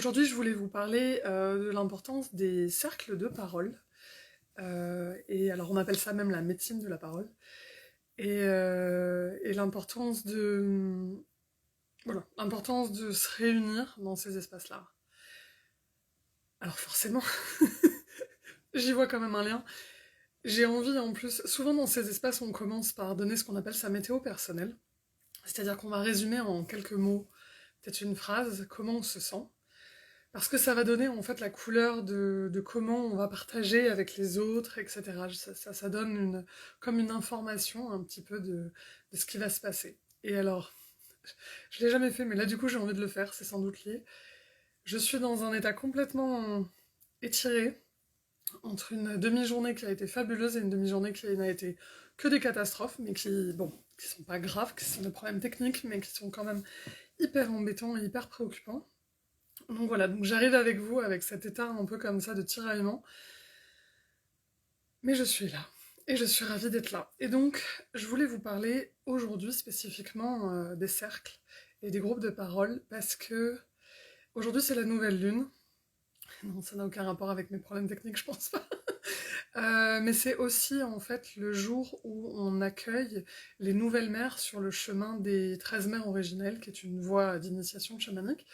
Aujourd'hui, je voulais vous parler de l'importance des cercles de parole. Et alors, on appelle ça même la médecine de la parole. Et l'importance l'importance de se réunir dans ces espaces-là. Alors forcément, j'y vois quand même un lien. J'ai envie en plus, souvent dans ces espaces, on commence par donner ce qu'on appelle sa météo personnelle. C'est-à-dire qu'on va résumer en quelques mots, peut-être une phrase, comment on se sent. Parce que ça va donner en fait la couleur de comment on va partager avec les autres, etc. Ça donne comme une information un petit peu de ce qui va se passer. Et alors, je l'ai jamais fait, mais là du coup j'ai envie de le faire, c'est sans doute lié. Je suis dans un état complètement étiré, entre une demi-journée qui a été fabuleuse et une demi-journée qui n'a été que des catastrophes, mais qui sont pas graves, qui sont des problèmes techniques, mais qui sont quand même hyper embêtants et hyper préoccupants. Donc voilà, donc j'arrive avec vous avec cet état un peu comme ça de tiraillement, mais je suis là, et je suis ravie d'être là. Et donc, je voulais vous parler aujourd'hui spécifiquement des cercles et des groupes de parole, parce que aujourd'hui c'est la nouvelle lune. Non, ça n'a aucun rapport avec mes problèmes techniques, je pense pas. Mais c'est aussi en fait le jour où on accueille les nouvelles mères sur le chemin des 13 mères originelles, qui est une voie d'initiation chamanique.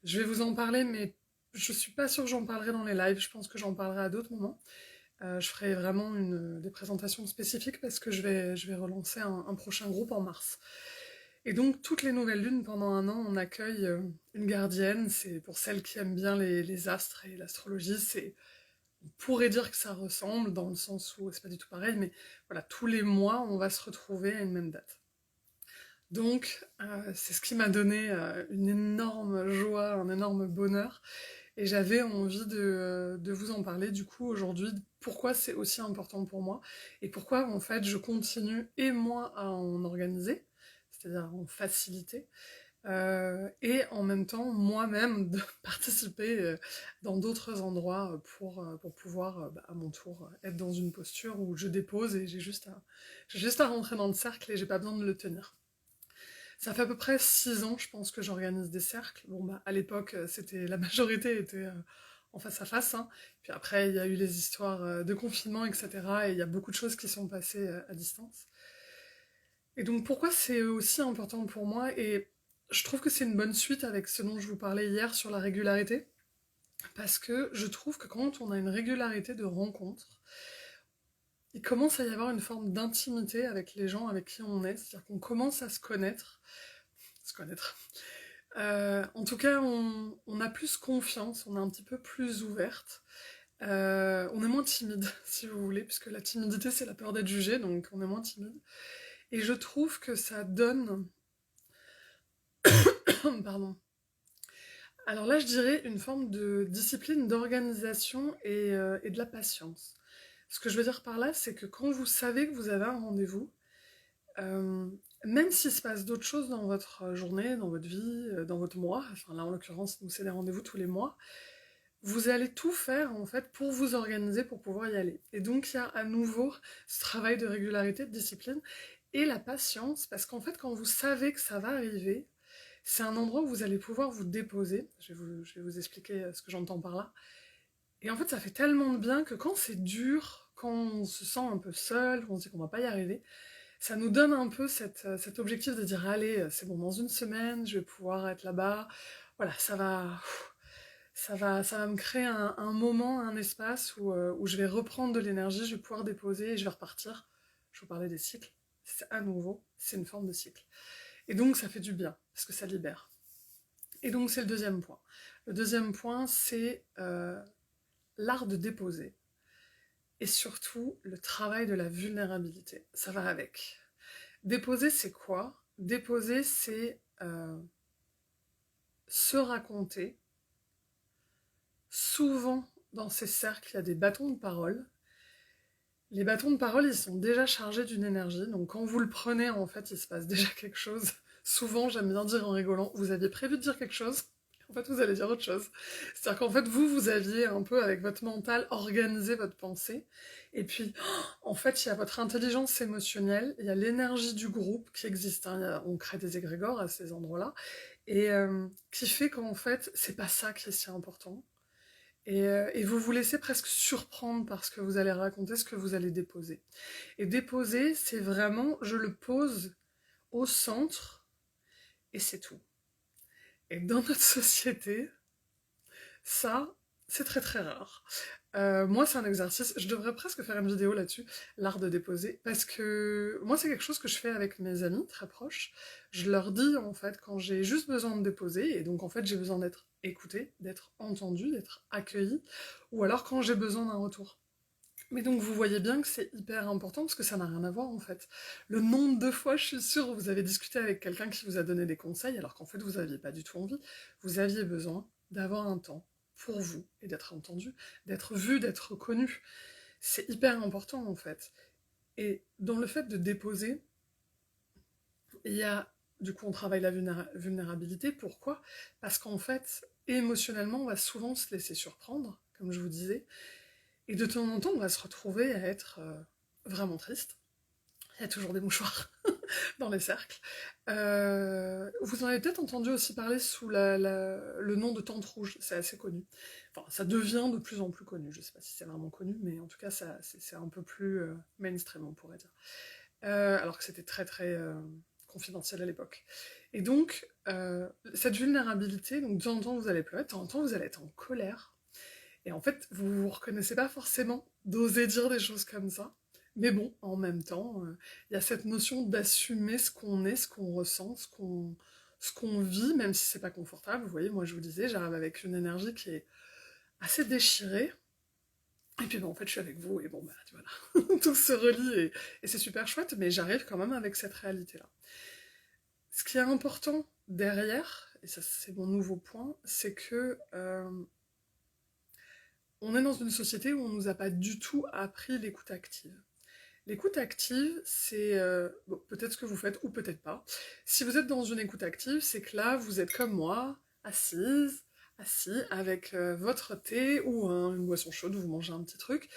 Je vais vous en parler, mais je suis pas sûre que j'en parlerai dans les lives, je pense que j'en parlerai à d'autres moments. Je ferai vraiment des présentations spécifiques parce que je vais relancer un prochain groupe en mars. Et donc, toutes les nouvelles lunes, pendant un an, on accueille une gardienne. C'est pour celles qui aiment bien les astres et l'astrologie, on pourrait dire que ça ressemble, dans le sens où c'est pas du tout pareil, mais voilà, tous les mois, on va se retrouver à une même date. Donc, c'est ce qui m'a donné une énorme joie, un énorme bonheur. Et j'avais envie de vous en parler du coup aujourd'hui, pourquoi c'est aussi important pour moi, et pourquoi en fait je continue et moi à en organiser, c'est-à-dire à en faciliter, et en même temps moi-même de participer dans d'autres endroits pour pouvoir à mon tour être dans une posture où je dépose et j'ai juste à rentrer dans le cercle et j'ai pas besoin de le tenir. Ça fait à peu près 6 ans, je pense, que j'organise des cercles. Bon, bah, à l'époque, la majorité était en face à face, hein. Puis après, il y a eu les histoires de confinement, etc. Et il y a beaucoup de choses qui sont passées à distance. Et donc, pourquoi c'est aussi important pour moi? Et je trouve que c'est une bonne suite avec ce dont je vous parlais hier sur la régularité. Parce que je trouve que quand on a une régularité de rencontres, il commence à y avoir une forme d'intimité avec les gens avec qui on est. C'est-à-dire qu'on commence à se connaître. Se connaître. En tout cas, on a plus confiance, on est un petit peu plus ouverte. On est moins timide, si vous voulez, puisque la timidité, c'est la peur d'être jugé, donc on est moins timide. Et je trouve que ça donne... Pardon. Alors là, je dirais une forme de discipline, d'organisation et de la patience. Ce que je veux dire par là, c'est que quand vous savez que vous avez un rendez-vous, euh, même s'il se passe d'autres choses dans votre journée, dans votre vie, dans votre mois, enfin là en l'occurrence, nous c'est des rendez-vous tous les mois, vous allez tout faire en fait pour vous organiser, pour pouvoir y aller. Et donc il y a à nouveau ce travail de régularité, de discipline et la patience, parce qu'en fait quand vous savez que ça va arriver, c'est un endroit où vous allez pouvoir vous déposer. Je vais vous expliquer ce que j'entends par là. Et en fait ça fait tellement de bien que quand c'est dur, quand on se sent un peu seul, qu'on se dit qu'on va pas y arriver, ça nous donne un peu cet objectif de dire allez, c'est bon, dans une semaine, je vais pouvoir être là-bas. Voilà, ça va me créer un moment, un espace où je vais reprendre de l'énergie, je vais pouvoir déposer et je vais repartir. Je vous parlais des cycles. C'est à nouveau, c'est une forme de cycle. Et donc ça fait du bien, parce que ça libère. Et donc c'est le deuxième point. Le deuxième point, c'est l'art de déposer. Et surtout, le travail de la vulnérabilité. Ça va avec. Déposer, c'est quoi? Déposer, c'est se raconter. Souvent, dans ces cercles, il y a des bâtons de parole. Les bâtons de parole, ils sont déjà chargés d'une énergie. Donc quand vous le prenez, en fait, il se passe déjà quelque chose. Souvent, j'aime bien dire en rigolant, vous aviez prévu de dire quelque chose. En fait, vous allez dire autre chose. C'est-à-dire qu'en fait, vous aviez un peu, avec votre mental, organisé votre pensée. Et puis, en fait, il y a votre intelligence émotionnelle, il y a l'énergie du groupe qui existe, hein. On crée des égrégores à ces endroits-là. et qui fait qu'en fait, c'est pas ça qui est si important. Et vous vous laissez presque surprendre par ce que vous allez raconter, ce que vous allez déposer. Et déposer, c'est vraiment, je le pose au centre, et c'est tout. Et dans notre société, ça, c'est très très rare. Moi, c'est un exercice, je devrais presque faire une vidéo là-dessus, l'art de déposer, parce que moi, c'est quelque chose que je fais avec mes amis très proches. Je leur dis, en fait, quand j'ai juste besoin de déposer, et donc, en fait, j'ai besoin d'être écoutée, d'être entendue, d'être accueillie, ou alors quand j'ai besoin d'un retour. Mais donc, vous voyez bien que c'est hyper important, parce que ça n'a rien à voir, en fait. Le nombre de fois, je suis sûre, vous avez discuté avec quelqu'un qui vous a donné des conseils, alors qu'en fait, vous n'aviez pas du tout envie. Vous aviez besoin d'avoir un temps pour vous, et d'être entendu, d'être vu, d'être reconnu. C'est hyper important, en fait. Et dans le fait de déposer, il y a, du coup, on travaille la vulnérabilité. Pourquoi? Parce qu'en fait, émotionnellement, on va souvent se laisser surprendre, comme je vous disais, et de temps en temps, on va se retrouver à être vraiment triste. Il y a toujours des mouchoirs dans les cercles. Vous en avez peut-être entendu aussi parler sous le nom de tente rouge, c'est assez connu. Enfin, ça devient de plus en plus connu, je sais pas si c'est vraiment connu, mais en tout cas, c'est un peu plus mainstream, on pourrait dire. Alors que c'était très très confidentiel à l'époque. Et donc, cette vulnérabilité, donc de temps en temps vous allez pleurer, de temps en temps vous allez être en colère, et en fait, vous vous reconnaissez pas forcément d'oser dire des choses comme ça. Mais bon, en même temps, il y a cette notion d'assumer ce qu'on est, ce qu'on ressent, ce qu'on vit, même si c'est pas confortable. Vous voyez, moi je vous disais, j'arrive avec une énergie qui est assez déchirée. Et puis bon, en fait, je suis avec vous, et bon, bah voilà, tout se relie, et c'est super chouette, mais j'arrive quand même avec cette réalité-là. Ce qui est important derrière, et ça c'est mon nouveau point, c'est que on est dans une société où on nous a pas du tout appris l'écoute active. L'écoute active, c'est bon, peut-être ce que vous faites ou peut-être pas. Si vous êtes dans une écoute active, c'est que là, vous êtes comme moi, assise, assis, avec votre thé ou une boisson chaude, vous mangez un petit truc,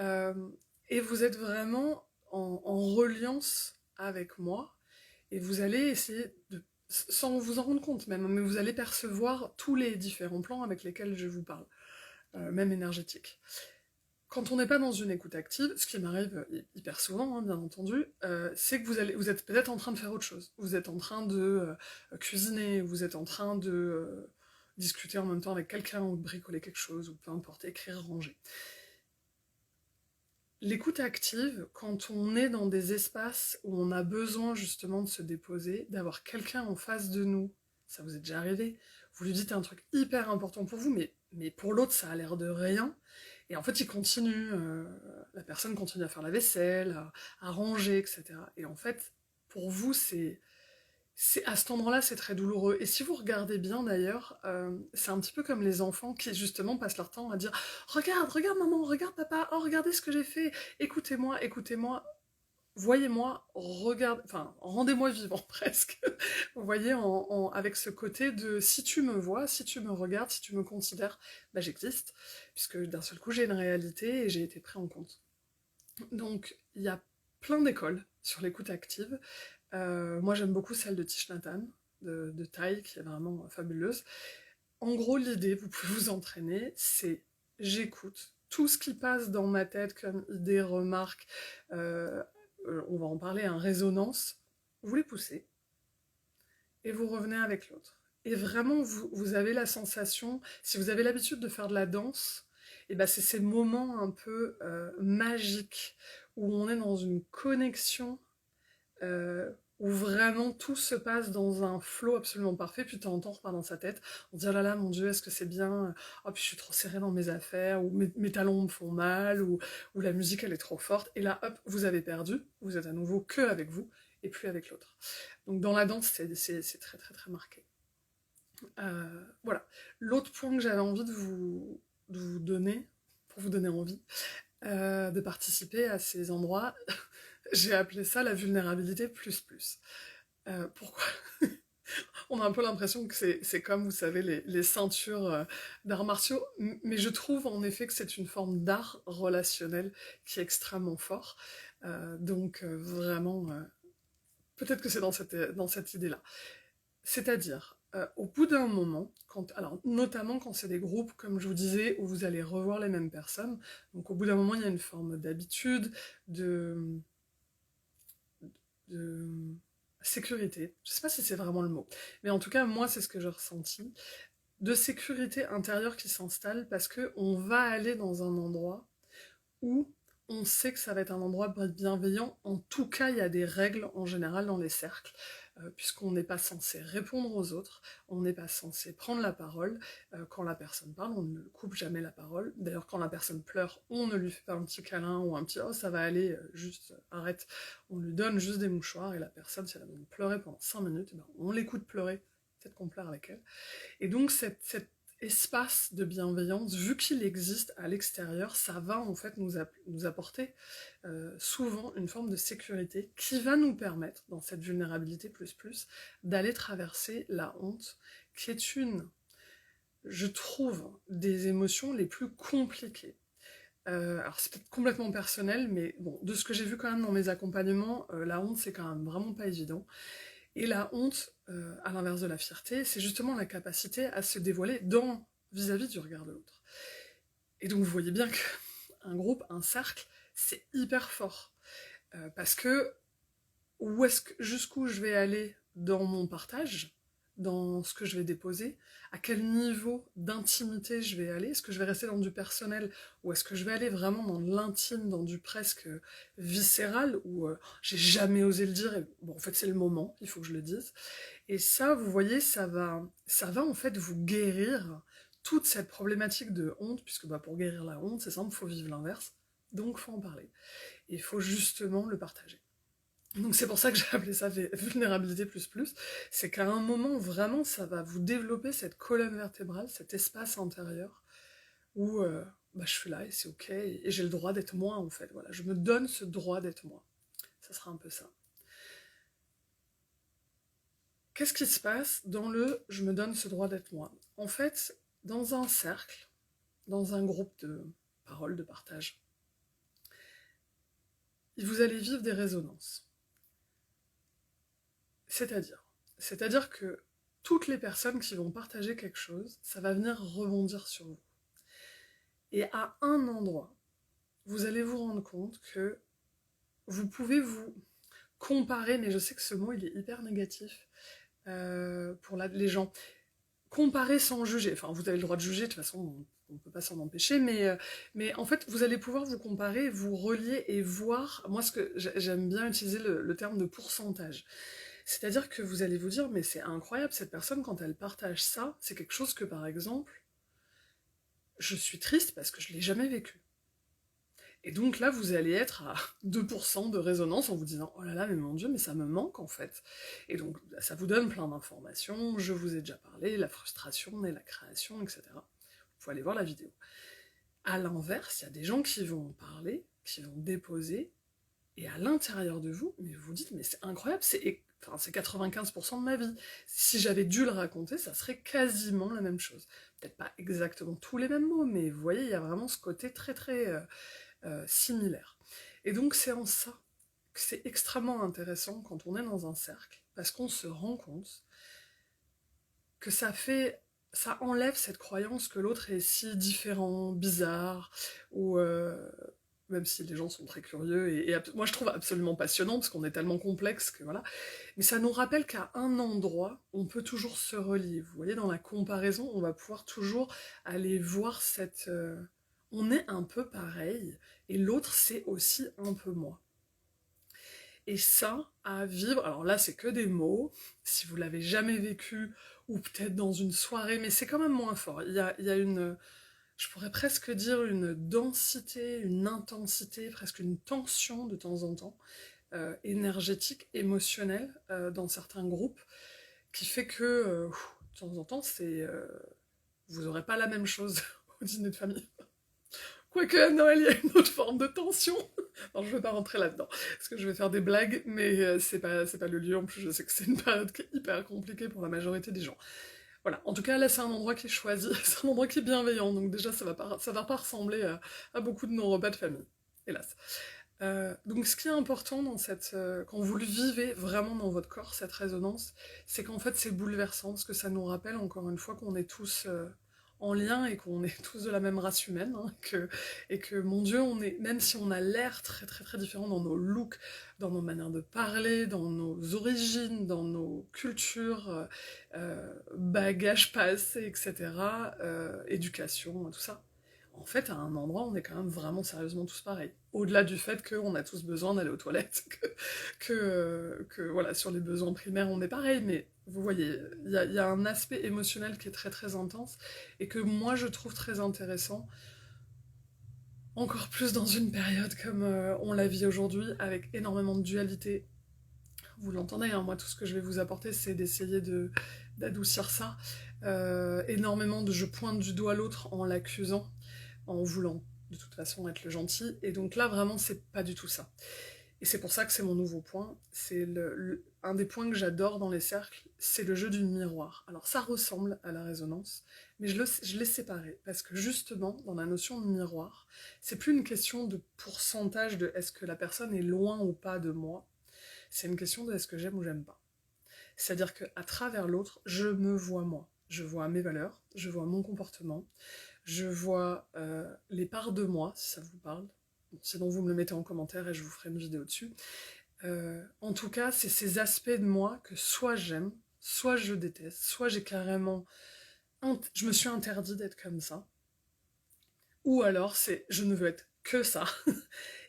euh, et vous êtes vraiment en reliance avec moi, et vous allez essayer de, sans vous en rendre compte même, mais vous allez percevoir tous les différents plans avec lesquels je vous parle, même énergétiques. Quand on n'est pas dans une écoute active, ce qui m'arrive hyper souvent, hein, bien entendu, c'est que vous êtes peut-être en train de faire autre chose. Vous êtes en train de cuisiner, vous êtes en train de discuter en même temps avec quelqu'un, ou de bricoler quelque chose, ou peu importe, écrire, ranger. L'écoute active, quand on est dans des espaces où on a besoin justement de se déposer, d'avoir quelqu'un en face de nous, ça vous est déjà arrivé, vous lui dites un truc hyper important pour vous, mais pour l'autre ça a l'air de rien, et en fait il continue, la personne continue à faire la vaisselle, à ranger, etc. Et en fait, pour vous, à cet endroit-là, c'est très douloureux. Et si vous regardez bien d'ailleurs, c'est un petit peu comme les enfants qui justement passent leur temps à dire regarde, regarde maman, regarde papa, oh regardez ce que j'ai fait, écoutez-moi, écoutez-moi, voyez-moi, regardez, enfin rendez-moi vivant presque. Vous voyez, avec ce côté de si tu me vois, si tu me regardes, si tu me considères, bah j'existe, puisque d'un seul coup j'ai une réalité et j'ai été pris en compte. Donc il y a plein d'écoles sur l'écoute active. Moi j'aime beaucoup celle de Thich Nhat Hanh, de Thaï, qui est vraiment fabuleuse. En gros, l'idée, vous pouvez vous entraîner, c'est j'écoute tout ce qui passe dans ma tête comme idées, remarques, euh, on va en parler, résonance, vous les poussez et vous revenez avec l'autre. Et vraiment, vous avez la sensation, si vous avez l'habitude de faire de la danse, et ben c'est ces moments un peu magiques où on est dans une connexion, où vraiment tout se passe dans un flow absolument parfait, puis tu entends repart dans sa tête, on dit oh là là mon dieu est-ce que c'est bien, oh puis je suis trop serrée dans mes affaires, ou mes talons me font mal, ou la musique elle est trop forte, et là hop, vous avez perdu, vous êtes à nouveau que avec vous, et plus avec l'autre. Donc dans la danse c'est très très très marqué. Voilà. L'autre point que j'avais envie de vous donner, pour vous donner envie de participer à ces endroits, j'ai appelé ça la vulnérabilité plus plus. Pourquoi? On a un peu l'impression que c'est comme, vous savez, les ceintures d'arts martiaux, mais je trouve en effet que c'est une forme d'art relationnel qui est extrêmement fort. Donc vraiment, peut-être que c'est dans cette idée-là. C'est-à-dire, au bout d'un moment, alors notamment quand c'est des groupes, comme je vous disais, où vous allez revoir les mêmes personnes, donc au bout d'un moment, il y a une forme d'habitude, de, de sécurité, je sais pas si c'est vraiment le mot, mais en tout cas, moi, c'est ce que j'ai ressenti, de sécurité intérieure qui s'installe parce que on va aller dans un endroit où on sait que ça va être un endroit bienveillant. En tout cas, il y a des règles en général dans les cercles, puisqu'on n'est pas censé répondre aux autres, on n'est pas censé prendre la parole. Quand la personne parle, on ne coupe jamais la parole. D'ailleurs, quand la personne pleure, on ne lui fait pas un petit câlin ou un petit «oh ça va aller, juste arrête». On lui donne juste des mouchoirs et la personne, si elle a besoin de pleurer pendant 5 minutes, eh ben, on l'écoute pleurer, peut-être qu'on pleure avec elle. Et donc cet espace de bienveillance, vu qu'il existe à l'extérieur, ça va en fait nous apporter souvent une forme de sécurité qui va nous permettre, dans cette vulnérabilité plus, d'aller traverser la honte, qui est je trouve, des émotions les plus compliquées. Alors c'est peut-être complètement personnel, mais bon, de ce que j'ai vu quand même dans mes accompagnements, la honte c'est quand même vraiment pas évident. Et la honte, à l'inverse de la fierté, c'est justement la capacité à se dévoiler vis-à-vis du regard de l'autre. Et donc vous voyez bien qu'un groupe, un cercle, c'est hyper fort. Parce que jusqu'où je vais aller dans mon partage, dans ce que je vais déposer, à quel niveau d'intimité je vais aller, est-ce que je vais rester dans du personnel, ou est-ce que je vais aller vraiment dans l'intime, dans du presque viscéral, où j'ai jamais osé le dire, et bon, en fait c'est le moment, il faut que je le dise. Et ça, vous voyez, ça va en fait vous guérir toute cette problématique de honte, puisque bah, pour guérir la honte, c'est simple, il faut vivre l'inverse, donc il faut en parler. Et il faut justement le partager. Donc c'est pour ça que j'ai appelé ça vulnérabilité plus, c'est qu'à un moment, vraiment, ça va vous développer cette colonne vertébrale, cet espace intérieur, où bah, je suis là et c'est ok, et j'ai le droit d'être moi en fait, voilà, je me donne ce droit d'être moi. Ça sera un peu ça. Qu'est-ce qui se passe dans le « je me donne ce droit d'être moi » ? En fait, dans un cercle, dans un groupe de paroles, de partage, vous allez vivre des résonances. C'est-à-dire que toutes les personnes qui vont partager quelque chose, ça va venir rebondir sur vous. Et à un endroit, vous allez vous rendre compte que vous pouvez vous comparer, mais je sais que ce mot il est hyper négatif pour les gens. Comparer sans juger, enfin vous avez le droit de juger, de toute façon on ne peut pas s'en empêcher, mais en fait vous allez pouvoir vous comparer, vous relier et voir, moi ce que j'aime bien utiliser le terme de pourcentage. C'est-à-dire que vous allez vous dire, mais c'est incroyable, cette personne, quand elle partage ça, c'est quelque chose que, par exemple, je suis triste parce que je ne l'ai jamais vécu. Et donc là, vous allez être à 2% de résonance en vous disant, oh là là, mais mon Dieu, mais ça me manque en fait. Et donc, ça vous donne plein d'informations, je vous ai déjà parlé, la frustration et la création, etc. Vous pouvez aller voir la vidéo. À l'inverse, il y a des gens qui vont parler, qui vont déposer, et à l'intérieur de vous, mais vous vous dites, mais c'est incroyable, c'est 95% de ma vie. Si j'avais dû le raconter, ça serait quasiment la même chose. Peut-être pas exactement tous les mêmes mots, mais vous voyez, il y a vraiment ce côté très similaire. Et donc c'est en ça que c'est extrêmement intéressant quand on est dans un cercle, parce qu'on se rend compte que ça enlève cette croyance que l'autre est si différent, bizarre, ou même si les gens sont très curieux, et moi je trouve absolument passionnant, parce qu'on est tellement complexe que voilà, mais ça nous rappelle qu'à un endroit, on peut toujours se relier. Vous voyez, dans la comparaison, on va pouvoir toujours aller voir on est un peu pareil, et l'autre c'est aussi un peu moi. Et ça, à vivre, alors là c'est que des mots, si vous l'avez jamais vécu, ou peut-être dans une soirée, mais c'est quand même moins fort. Il y a je pourrais presque dire une densité, une intensité, presque une tension de temps en temps, énergétique, émotionnelle, dans certains groupes, qui fait que, de temps en temps, vous n'aurez pas la même chose au dîner de famille. Quoique à Noël, il y a une autre forme de tension. Alors, je ne vais pas rentrer là-dedans, parce que je vais faire des blagues, mais c'est pas le lieu. En plus, je sais que c'est une période qui est hyper compliquée pour la majorité des gens. Voilà, en tout cas, là, c'est un endroit qui est choisi, c'est un endroit qui est bienveillant, donc déjà, ça va pas ressembler à beaucoup de nos repas de famille, hélas. Donc ce qui est important dans quand vous le vivez vraiment dans votre corps, cette résonance, c'est qu'en fait c'est bouleversant, parce que ça nous rappelle encore une fois qu'on est tous en lien et qu'on est tous de la même race humaine, hein, et que mon Dieu, même si on a l'air très très très différents dans nos looks, dans nos manières de parler, dans nos origines, dans nos cultures, bagages passés, etc., éducation, tout ça, en fait, à un endroit, on est quand même vraiment sérieusement tous pareils. Au-delà du fait qu'on a tous besoin d'aller aux toilettes, voilà, sur les besoins primaires, on est pareil, mais vous voyez, il y a un aspect émotionnel qui est très très intense, et que moi je trouve très intéressant, encore plus dans une période comme on la vit aujourd'hui, avec énormément de dualité. Vous l'entendez, hein, moi tout ce que je vais vous apporter, c'est d'essayer d'adoucir ça. Énormément de je pointe du doigt l'autre en l'accusant, en voulant de toute façon être le gentil, et donc là vraiment c'est pas du tout ça. Et c'est pour ça que c'est mon nouveau point, c'est un des points que j'adore dans les cercles, c'est le jeu du miroir. Alors ça ressemble à la résonance, mais je l'ai séparé, parce que justement, dans la notion de miroir, c'est plus une question de pourcentage de est-ce que la personne est loin ou pas de moi, c'est une question de est-ce que j'aime ou j'aime pas. C'est-à-dire qu'à travers l'autre, je me vois moi, je vois mes valeurs, je vois mon comportement, je vois les parts de moi, si ça vous parle. Bon, sinon, vous me le mettez en commentaire et je vous ferai une vidéo dessus. En tout cas, c'est ces aspects de moi que soit j'aime, soit je déteste, soit j'ai carrément... Je me suis interdit d'être comme ça. Ou alors, c'est je ne veux être que ça.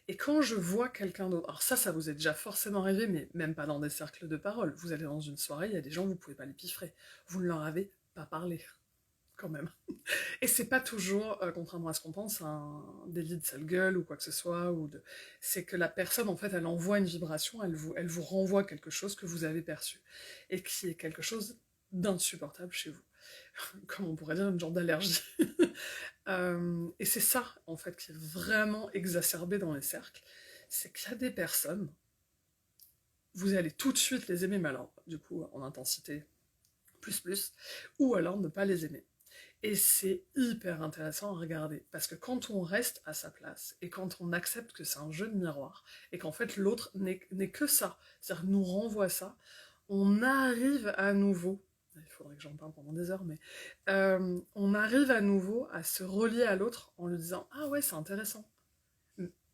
Et quand je vois quelqu'un d'autre... Alors ça vous est déjà forcément arrivé, mais même pas dans des cercles de parole. Vous allez dans une soirée, il y a des gens, vous pouvez pas les piffrer. Vous ne leur avez pas parlé, quand même. Et c'est pas toujours, contrairement à ce qu'on pense, un délit de sale gueule ou quoi que ce soit, c'est que la personne, en fait, elle envoie une vibration, elle vous renvoie quelque chose que vous avez perçu, et qui est quelque chose d'insupportable chez vous. Comme on pourrait dire, une genre d'allergie. Et c'est ça, en fait, qui est vraiment exacerbé dans les cercles, c'est qu'il y a des personnes, vous allez tout de suite les aimer, mais alors, du coup, en intensité, plus, ou alors ne pas les aimer. Et c'est hyper intéressant à regarder, parce que quand on reste à sa place, et quand on accepte que c'est un jeu de miroir, et qu'en fait l'autre n'est que ça, c'est-à-dire nous renvoie ça, on arrive à nouveau, il faudrait que j'en parle pendant des heures, mais on arrive à nouveau à se relier à l'autre en lui disant « Ah ouais, c'est intéressant ».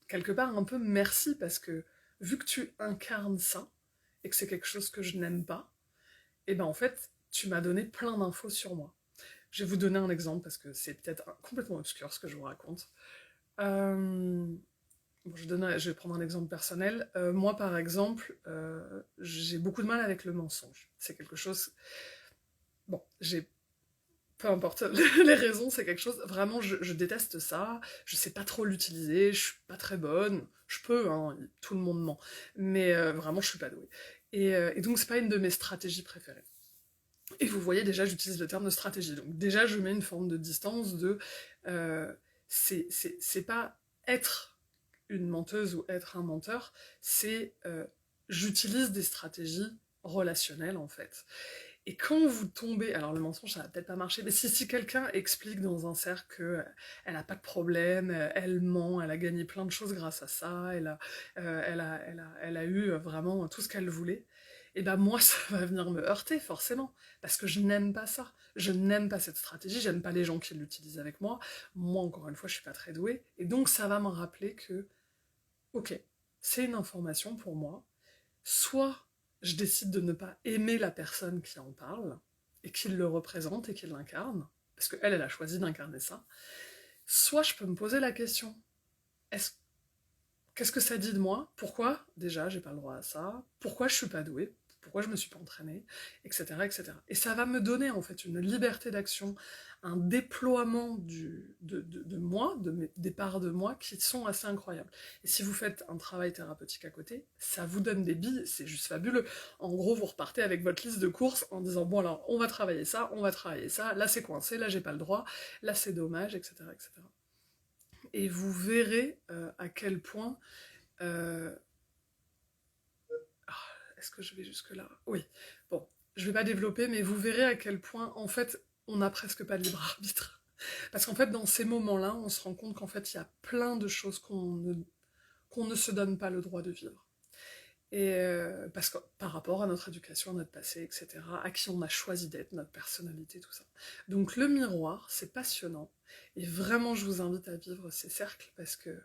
Quelque part un peu merci, parce que vu que tu incarnes ça, et que c'est quelque chose que je n'aime pas, et ben en fait, tu m'as donné plein d'infos sur moi. Je vais vous donner un exemple parce que c'est peut-être complètement obscur ce que je vous raconte. Bon, je vais prendre un exemple personnel. Moi, par exemple, j'ai beaucoup de mal avec le mensonge. C'est quelque chose... Bon, peu importe les raisons, c'est quelque chose... Vraiment, je déteste ça. Je sais pas trop l'utiliser. Je suis pas très bonne. Je peux, hein, tout le monde ment. Mais vraiment, je suis pas douée. Et donc, c'est pas une de mes stratégies préférées. Et vous voyez, déjà, j'utilise le terme de stratégie. Donc déjà, je mets une forme de distance de... c'est pas être une menteuse ou être un menteur, c'est j'utilise des stratégies relationnelles, en fait. Et quand vous tombez... Alors le mensonge, ça va peut-être pas marcher, mais si quelqu'un explique dans un cercle qu'elle a pas de problème, elle ment, elle a gagné plein de choses grâce à ça, elle a eu vraiment tout ce qu'elle voulait, et ben moi, ça va venir me heurter, forcément, parce que je n'aime pas ça. Je n'aime pas cette stratégie, j'aime pas les gens qui l'utilisent avec moi. Moi, encore une fois, je suis pas très douée, et donc ça va me rappeler que, ok, c'est une information pour moi, soit je décide de ne pas aimer la personne qui en parle, et qui le représente et qui l'incarne, parce qu'elle, elle a choisi d'incarner ça, soit je peux me poser la question, qu'est-ce que ça dit de moi? Pourquoi, déjà, j'ai pas le droit à ça? Pourquoi je suis pas douée? Pourquoi je me suis pas entraînée? Etc., etc. Et ça va me donner, en fait, une liberté d'action, un déploiement de moi, des parts de moi, qui sont assez incroyables. Et si vous faites un travail thérapeutique à côté, ça vous donne des billes, c'est juste fabuleux. En gros, vous repartez avec votre liste de courses en disant, bon alors, on va travailler ça, là c'est coincé, là j'ai pas le droit, là c'est dommage, etc., etc. Et vous verrez à quel point... est-ce que je vais jusque-là? Oui. Bon, je vais pas développer, mais vous verrez à quel point, en fait, on n'a presque pas de libre arbitre. Parce qu'en fait, dans ces moments-là, on se rend compte qu'en fait, il y a plein de choses qu'on qu'on ne se donne pas le droit de vivre. Et parce que par rapport à notre éducation, à notre passé, etc., à qui on a choisi d'être, notre personnalité, tout ça. Donc le miroir, c'est passionnant, et vraiment je vous invite à vivre ces cercles, parce que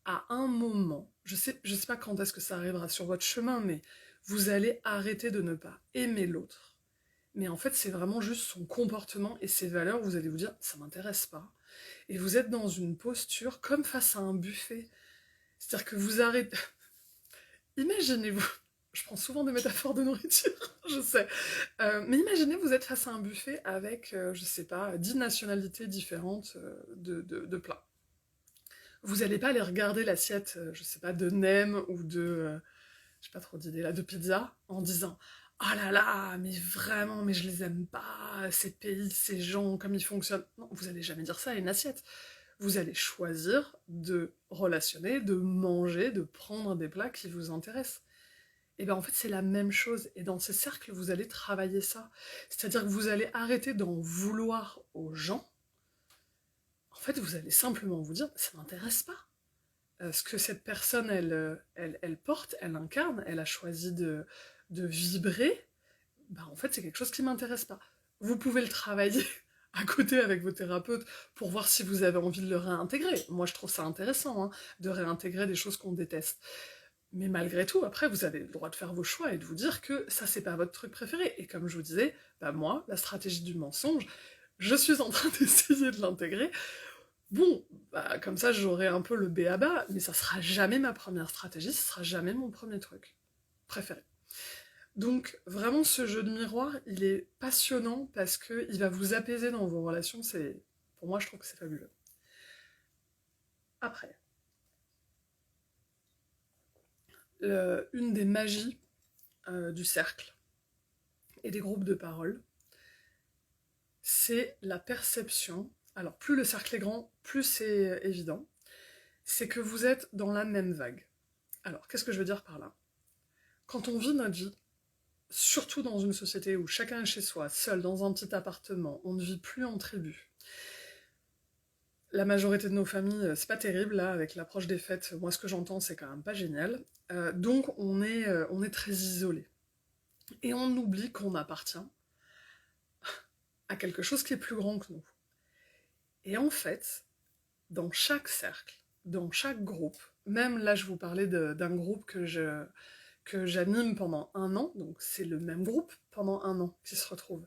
à un moment, je sais pas quand est-ce que ça arrivera sur votre chemin, mais vous allez arrêter de ne pas aimer l'autre. Mais en fait, c'est vraiment juste son comportement et ses valeurs, vous allez vous dire, ça m'intéresse pas. Et vous êtes dans une posture comme face à un buffet. C'est-à-dire que vous arrêtez... Imaginez-vous, je prends souvent des métaphores de nourriture, je sais, mais imaginez vous êtes face à un buffet avec, je sais pas, 10 nationalités différentes de plats. Vous n'allez pas aller regarder l'assiette, je sais pas, de nem ou j'ai pas trop d'idées là, de pizza, en disant «Oh là là, mais vraiment, mais je les aime pas, ces pays, ces gens, comme ils fonctionnent». Non, vous allez jamais dire ça à une assiette. Vous allez choisir de relationner, de manger, de prendre des plats qui vous intéressent. Et bien en fait c'est la même chose, et dans ces cercles vous allez travailler ça. C'est-à-dire que vous allez arrêter d'en vouloir aux gens. En fait vous allez simplement vous dire ça m'intéresse pas. Ce que cette personne elle porte, elle incarne, elle a choisi de vibrer, bah en fait c'est quelque chose qui m'intéresse pas. Vous pouvez le travailler à côté avec vos thérapeutes pour voir si vous avez envie de le réintégrer. Moi je trouve ça intéressant de réintégrer des choses qu'on déteste. Mais malgré tout, après, vous avez le droit de faire vos choix et de vous dire que ça, c'est pas votre truc préféré. Et comme je vous disais, bah moi, la stratégie du mensonge, je suis en train d'essayer de l'intégrer. Bon, bah comme ça, j'aurai un peu le b.a.-ba, mais ça sera jamais ma première stratégie, ça sera jamais mon premier truc préféré. Donc, vraiment, ce jeu de miroir, il est passionnant parce qu'il va vous apaiser dans vos relations. Pour moi, je trouve que c'est fabuleux. Après, une des magies du cercle et des groupes de parole, c'est la perception. Alors plus le cercle est grand, plus c'est évident. C'est que vous êtes dans la même vague. Alors qu'est-ce que je veux dire par là? Quand on vit notre vie, surtout dans une société où chacun est chez soi, seul dans un petit appartement, on ne vit plus en tribu. La majorité de nos familles, c'est pas terrible là, avec l'approche des fêtes. Moi, ce que j'entends, c'est quand même pas génial. Donc, on est très isolé. Et on oublie qu'on appartient à quelque chose qui est plus grand que nous. Et en fait, dans chaque cercle, dans chaque groupe, même là je vous parlais d'un groupe que j'anime pendant 1 an, donc c'est le même groupe pendant 1 an qui se retrouve.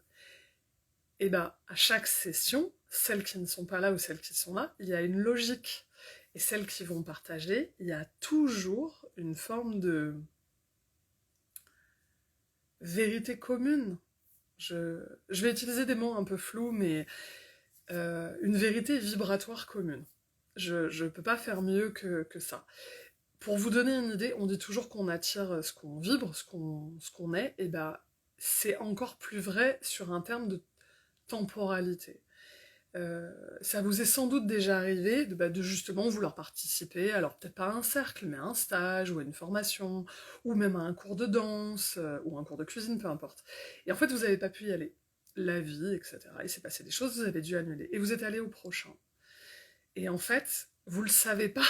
Et bah à chaque session, celles qui ne sont pas là ou celles qui sont là, il y a une logique. Et celles qui vont partager, il y a toujours une forme de vérité commune. Je vais utiliser des mots un peu flous, mais une vérité vibratoire commune. Je peux pas faire mieux que ça. Pour vous donner une idée, on dit toujours qu'on attire ce qu'on vibre, ce qu'on est, et bah c'est encore plus vrai sur un terme de temporalité. Ça vous est sans doute déjà arrivé de justement vouloir participer, alors peut-être pas à un cercle, mais à un stage, ou à une formation, ou même à un cours de danse, ou un cours de cuisine, peu importe. Et en fait, vous n'avez pas pu y aller. La vie, etc. Il s'est passé des choses, vous avez dû annuler. Et vous êtes allé au prochain. Et en fait, vous le savez pas,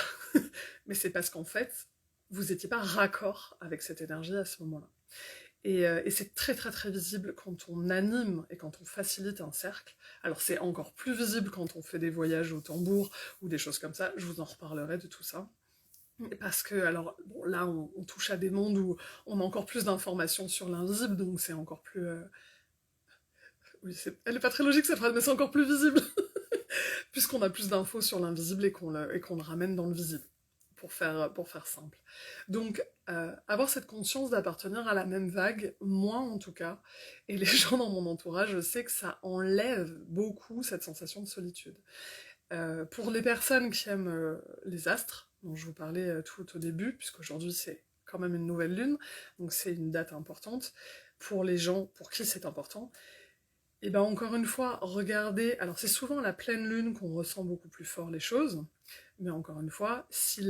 mais c'est parce qu'en fait, vous n'étiez pas raccord avec cette énergie à ce moment-là. Et c'est très très très visible quand on anime et quand on facilite un cercle. Alors c'est encore plus visible quand on fait des voyages au tambour ou des choses comme ça, je vous en reparlerai de tout ça. Parce que, alors, bon, là on touche à des mondes où on a encore plus d'informations sur l'invisible, donc c'est encore plus... Oui, elle est pas très logique cette phrase, mais c'est encore plus visible, puisqu'on a plus d'infos sur l'invisible et qu'on le ramène dans le visible. Pour faire simple. Donc, avoir cette conscience d'appartenir à la même vague, moi en tout cas, et les gens dans mon entourage, je sais que ça enlève beaucoup cette sensation de solitude. Pour les personnes qui aiment les astres, dont je vous parlais tout au début, puisqu'aujourd'hui c'est quand même une nouvelle lune, donc c'est une date importante, pour les gens pour qui c'est important, et bien encore une fois, regardez, alors c'est souvent à la pleine lune qu'on ressent beaucoup plus fort les choses, mais encore une fois, si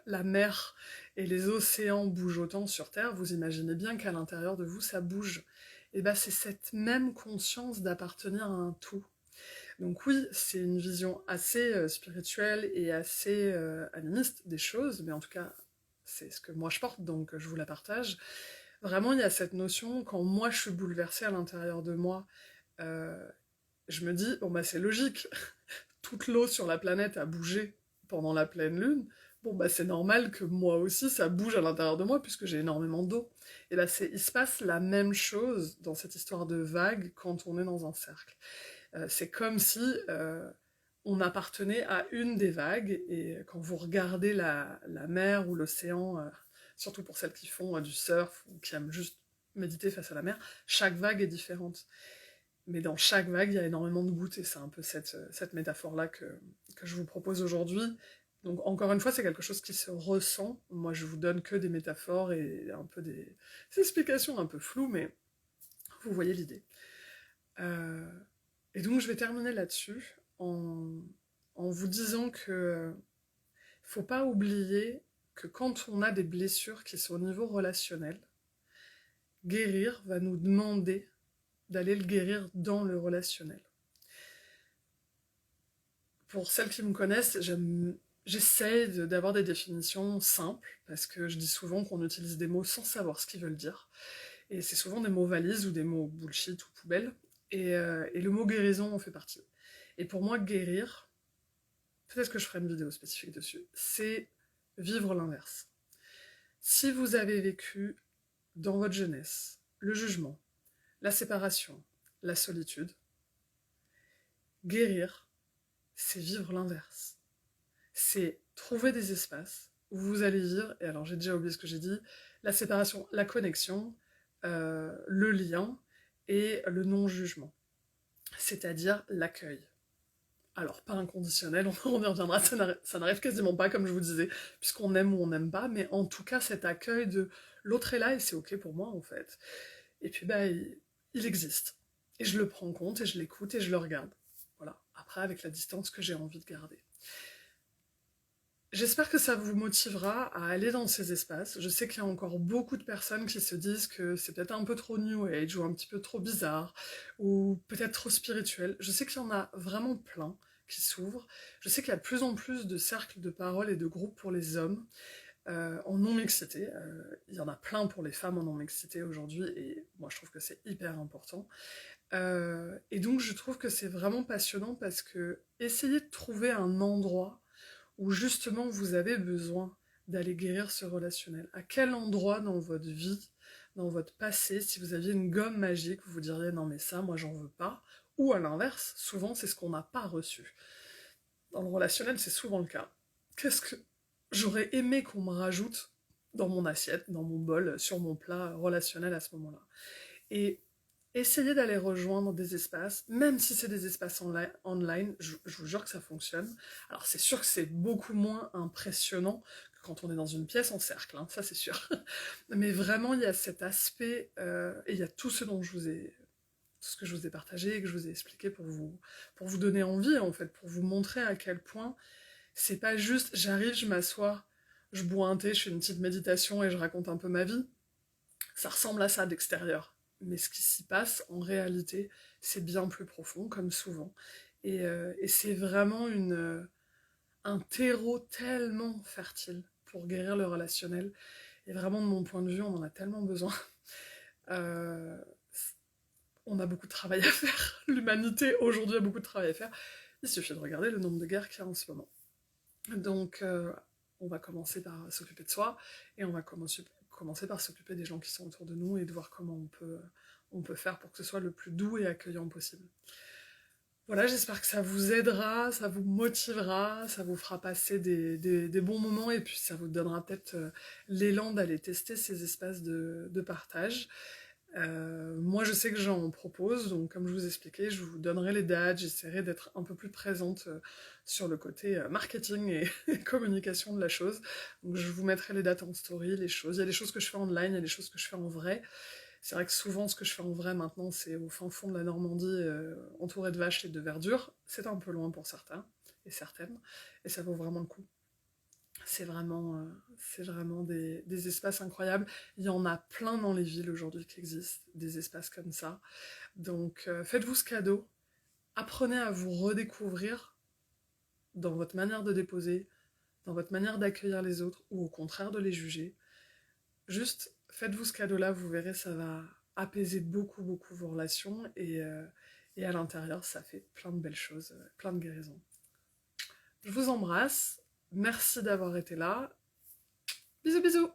la mer et les océans bougent autant sur Terre, vous imaginez bien qu'à l'intérieur de vous, ça bouge. Et bien c'est cette même conscience d'appartenir à un tout. Donc oui, c'est une vision assez spirituelle et assez animiste des choses, mais en tout cas, c'est ce que moi je porte, donc je vous la partage. Vraiment, il y a cette notion, quand moi je suis bouleversée à l'intérieur de moi, euh, je me dis, bon bah c'est logique, toute l'eau sur la planète a bougé pendant la pleine lune, bon bah c'est normal que moi aussi ça bouge à l'intérieur de moi puisque j'ai énormément d'eau. Et là il se passe la même chose dans cette histoire de vague quand on est dans un cercle. C'est comme si on appartenait à une des vagues, et quand vous regardez la mer ou l'océan, surtout pour celles qui font du surf ou qui aiment juste méditer face à la mer, chaque vague est différente. Mais dans chaque vague, il y a énormément de gouttes, et c'est un peu cette métaphore-là que je vous propose aujourd'hui. Donc encore une fois, c'est quelque chose qui se ressent. Moi, je vous donne que des métaphores et un peu des explications un peu floues, mais vous voyez l'idée. Euh, et donc je vais terminer là-dessus en vous disant que faut pas oublier que quand on a des blessures qui sont au niveau relationnel, guérir va nous demander d'aller le guérir dans le relationnel. Pour celles qui me connaissent, j'essaie d'avoir des définitions simples, parce que je dis souvent qu'on utilise des mots sans savoir ce qu'ils veulent dire. Et c'est souvent des mots valises ou des mots bullshit ou poubelle. Et le mot guérison en fait partie. Et pour moi, guérir, peut-être que je ferai une vidéo spécifique dessus, c'est vivre l'inverse. Si vous avez vécu dans votre jeunesse le jugement, la séparation, la solitude, guérir, c'est vivre l'inverse. C'est trouver des espaces où vous allez vivre, et alors j'ai déjà oublié ce que j'ai dit, la séparation, la connexion, le lien et le non-jugement, c'est-à-dire l'accueil. Alors, pas inconditionnel, on y reviendra, ça n'arrive quasiment pas, comme je vous disais, puisqu'on aime ou on n'aime pas, mais en tout cas, cet accueil de l'autre est là et c'est ok pour moi, en fait. Et puis, bah, il existe. Et je le prends en compte et je l'écoute et je le regarde. Voilà. Après, avec la distance que j'ai envie de garder. J'espère que ça vous motivera à aller dans ces espaces. Je sais qu'il y a encore beaucoup de personnes qui se disent que c'est peut-être un peu trop new age ou un petit peu trop bizarre ou peut-être trop spirituel. Je sais qu'il y en a vraiment plein qui s'ouvrent. Je sais qu'il y a de plus en plus de cercles de parole et de groupes pour les hommes en non-mixité. Il y en a plein pour les femmes en non-mixité aujourd'hui et moi je trouve que c'est hyper important. Et donc je trouve que c'est vraiment passionnant parce que essayer de trouver un endroit où justement vous avez besoin d'aller guérir ce relationnel. À quel endroit dans votre vie, dans votre passé, si vous aviez une gomme magique, vous vous diriez non mais ça, moi j'en veux pas. Ou à l'inverse, souvent c'est ce qu'on n'a pas reçu. Dans le relationnel, c'est souvent le cas. Qu'est-ce que j'aurais aimé qu'on me rajoute dans mon assiette, dans mon bol, sur mon plat relationnel à ce moment-là. Et essayez d'aller rejoindre des espaces, même si c'est des espaces online, je vous jure que ça fonctionne. Alors c'est sûr que c'est beaucoup moins impressionnant que quand on est dans une pièce en cercle, hein, ça c'est sûr. Mais vraiment, il y a cet aspect, et il y a tout ce dont tout ce que je vous ai partagé et que je vous ai expliqué pour vous donner envie, en fait, pour vous montrer à quel point c'est pas juste j'arrive, je m'assois, je bois un thé, je fais une petite méditation et je raconte un peu ma vie. Ça ressemble à ça d'extérieur. Mais ce qui s'y passe, en réalité, c'est bien plus profond, comme souvent. Et c'est vraiment un terreau tellement fertile pour guérir le relationnel. Et vraiment, de mon point de vue, on en a tellement besoin. Euh, on a beaucoup de travail à faire. L'humanité, aujourd'hui, a beaucoup de travail à faire. Il suffit de regarder le nombre de guerres qu'il y a en ce moment. Donc, on va commencer par s'occuper de soi, et on va commencer par s'occuper des gens qui sont autour de nous, et de voir comment on peut faire pour que ce soit le plus doux et accueillant possible. Voilà, j'espère que ça vous aidera, ça vous motivera, ça vous fera passer des bons moments, et puis ça vous donnera peut-être l'élan d'aller tester ces espaces de partage. Moi, je sais que j'en propose, donc comme je vous expliquais, je vous donnerai les dates, j'essaierai d'être un peu plus présente sur le côté marketing et communication de la chose. Donc je vous mettrai les dates en story, les choses. Il y a des choses que je fais en ligne, il y a des choses que je fais en vrai. C'est vrai que souvent, ce que je fais en vrai maintenant, c'est au fin fond de la Normandie, entouré de vaches et de verdure. C'est un peu loin pour certains et certaines, et ça vaut vraiment le coup. C'est vraiment des espaces incroyables. Il y en a plein dans les villes aujourd'hui qui existent, des espaces comme ça. Donc faites-vous ce cadeau, apprenez à vous redécouvrir dans votre manière de déposer, dans votre manière d'accueillir les autres, ou au contraire de les juger. Juste faites-vous ce cadeau-là, vous verrez, ça va apaiser beaucoup, beaucoup vos relations, et à l'intérieur, ça fait plein de belles choses, plein de guérisons. Je vous embrasse, merci d'avoir été là, bisous bisous.